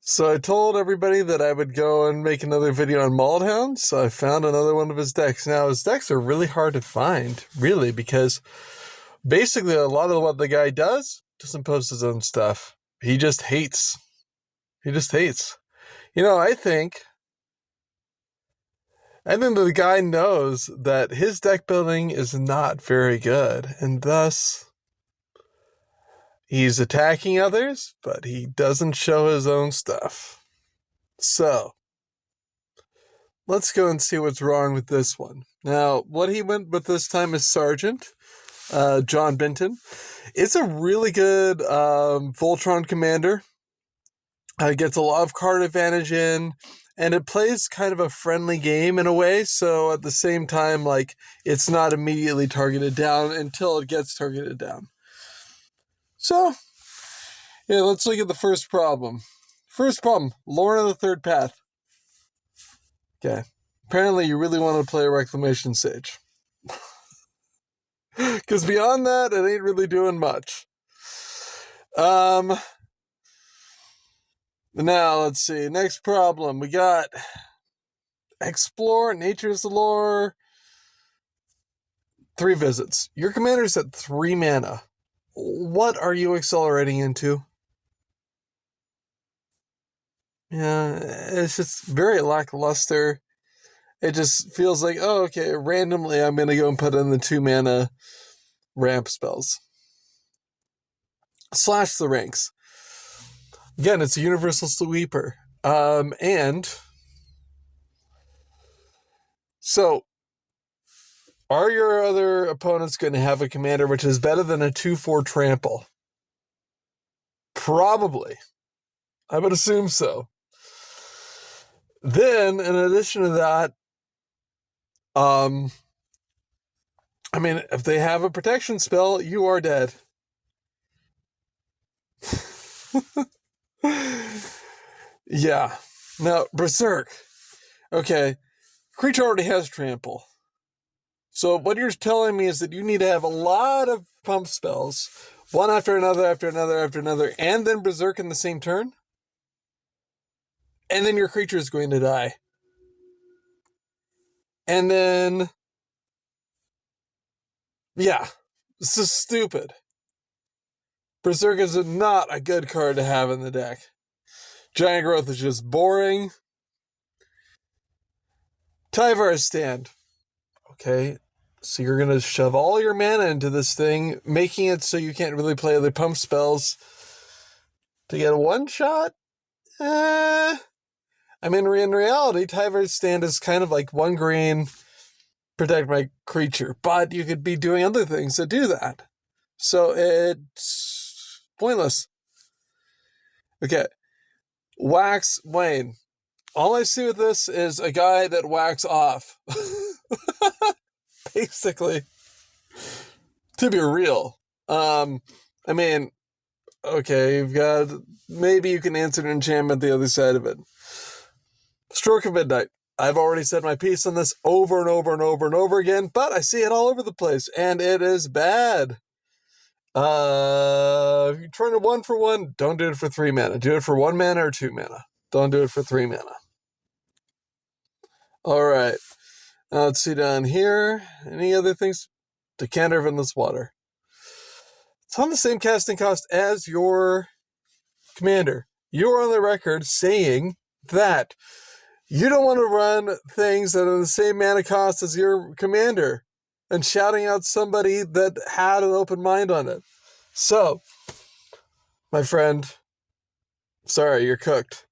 So I told everybody that I would go and make another video on Maldhound, so I found another one of his decks. Now, his decks are really hard to find, really, because basically a lot of what the guy doesn't post his own stuff. He just hates. He just hates. I think the guy knows that his deck building is not very good, and thus he's attacking others, but he doesn't show his own stuff. So, let's go and see what's wrong with this one. Now, what he went with this time is Sergeant, John Benton. It's a really good Voltron commander. It gets a lot of card advantage in, and it plays kind of a friendly game in a way, so at the same time, it's not immediately targeted down until it gets targeted down. So, yeah, let's look at the first problem. First problem, Lorna of the Third Path. Okay. Apparently you really want to play a Reclamation Sage. Because beyond that, it ain't really doing much. Now, let's see. Next problem. We got Explore, Nature's Lore, 3 visits. Your commander's at 3 mana. What are you accelerating into? Yeah, it's just very lackluster. It just feels like, oh, okay, randomly I'm going to go and put in the 2 mana ramp spells. Slash the ranks. Again, it's a universal sweeper. And so, are your other opponents going to have a commander which is better than a 2/4 trample? Probably. I would assume so. Then, in addition to that, if they have a protection spell, you are dead. Yeah. Now, Berserk. Okay. Creature already has trample. So what you're telling me is that you need to have a lot of pump spells, one after another, and then Berserk in the same turn? And then your creature is going to die. And then, yeah, this is stupid. Berserk is not a good card to have in the deck. Giant Growth is just boring. Tyvar's Stand. Okay, so you're going to shove all your mana into this thing, making it so you can't really play other pump spells to get a one-shot? In reality, Tyvar's Stand is kind of like 1 green, protect my creature, but you could be doing other things to do that. So it's pointless. Okay. Wax Wayne. All I see with this is a guy that whacks off. Basically. To be real. Okay, you've got... Maybe you can answer an enchantment the other side of it. Stroke of Midnight. I've already said my piece on this over and over and over and over again, but I see it all over the place, and it is bad. If you turn it 1 for 1, don't do it for 3 mana. Do it for 1 mana or 2 mana. Don't do it for 3 mana. Alright. Let's see down here. Any other things? Decanter of Endless Water. It's on the same casting cost as your commander. You are on the record saying that you don't want to run things that are the same mana cost as your commander and shouting out somebody that had an open mind on it. So, my friend, sorry, you're cooked.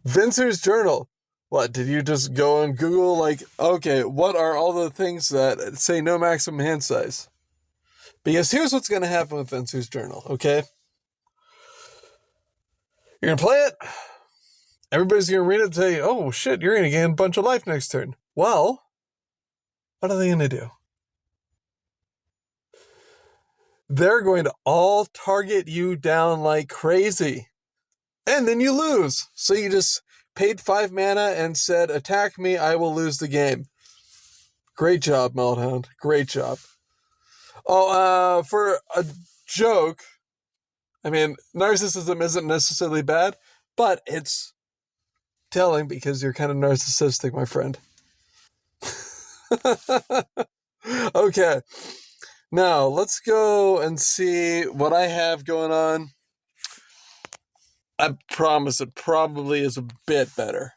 Vincer's Journal. What, did you just go and Google, okay, what are all the things that say no maximum hand size? Because here's what's going to happen with Vincer's Journal, okay? You're going to play it. Everybody's going to read it and say, oh, shit, you're going to gain a bunch of life next turn. Well, what are they going to do? They're going to all target you down like crazy. And then you lose. So you just paid 5 mana and said, attack me, I will lose the game. Great job, Maldhound. Great job. Oh, for a joke, narcissism isn't necessarily bad, But it's telling because you're kind of narcissistic, my friend. Okay. Now, let's go and see what I have going on. I promise it probably is a bit better.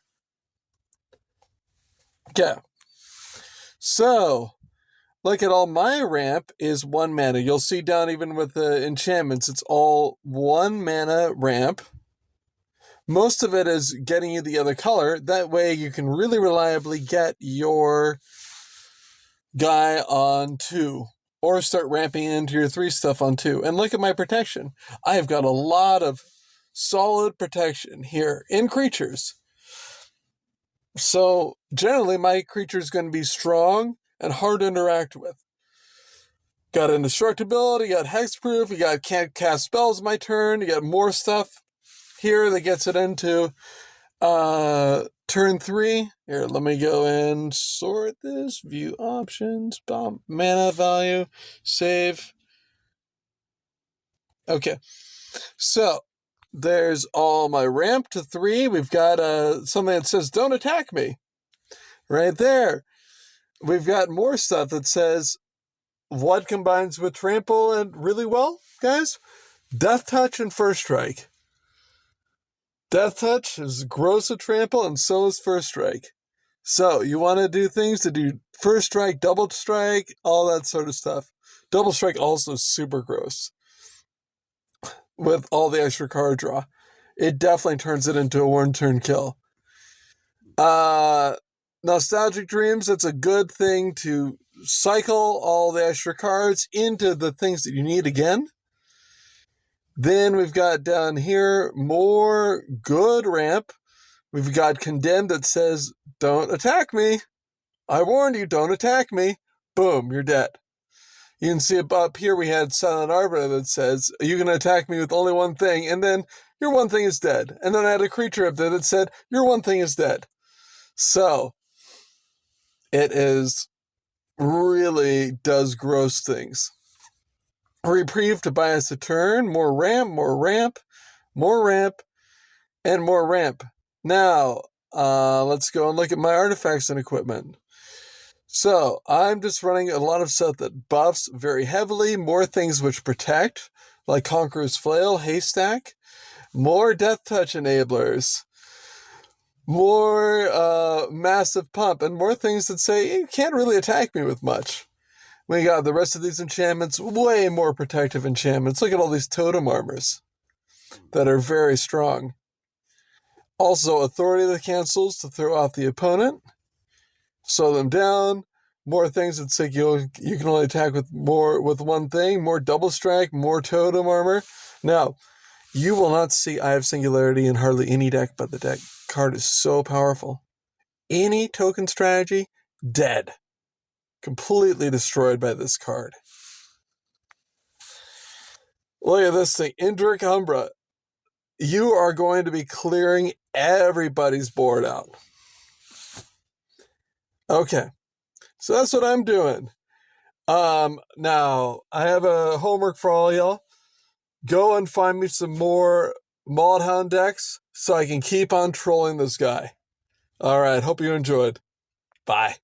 Okay. So, look at all my ramp is 1 mana. You'll see down even with the enchantments, it's all 1 mana ramp. Most of it is getting you the other color. That way you can really reliably get your guy on 2. Or start ramping into your 3 stuff on 2. And look at my protection. I have got a lot of solid protection here in creatures. So generally my creature is going to be strong and hard to interact with. Got indestructibility, you got hexproof, you got can't cast spells my turn, you got more stuff here that gets it into turn 3. Here, let me go and sort this. View options, bomb, mana value, save. Okay, so there's all my ramp to 3. We've got something that says don't attack me. Right there. We've got more stuff that says what combines with trample and really well, guys? Death touch and first strike. Death touch is gross with trample, and so is first strike. So you want to do things to do first strike, double strike, all that sort of stuff. Double strike also super gross with all the extra card draw. It definitely turns it into a 1-turn kill. Nostalgic Dreams, it's a good thing to cycle all the extra cards into the things that you need again. Then we've got down here more good ramp. We've got Condemned that says, don't attack me. I warned you, don't attack me. Boom, you're dead. You can see up here we had Silent Arbiter that says, you can attack me with only one thing, and then your one thing is dead. And then I had a creature up there that said, your one thing is dead. So, it is really does gross things. Reprieve to buy us a turn, more ramp, more ramp, more ramp, and more ramp. Now, let's go and look at my artifacts and equipment. So, I'm just running a lot of stuff that buffs very heavily, more things which protect, like Conqueror's Flail, Haystack, more Death Touch enablers, more Massive Pump, and more things that say, you can't really attack me with much. We got the rest of these enchantments, way more protective enchantments. Look at all these totem armors that are very strong. Also, Authority that cancels to throw off the opponent. Slow them down. More things that say you can only attack with one thing. More double strike, more totem armor. Now, you will not see Eye of Singularity in hardly any deck, but the deck card is so powerful. Any token strategy, dead. Completely destroyed by this card. Look at this thing. Indric Umbra. You are going to be clearing everybody's board out. Okay. So that's what I'm doing. Now, I have a homework for all y'all. Go and find me some more Maldhound decks so I can keep on trolling this guy. All right. Hope you enjoyed. Bye.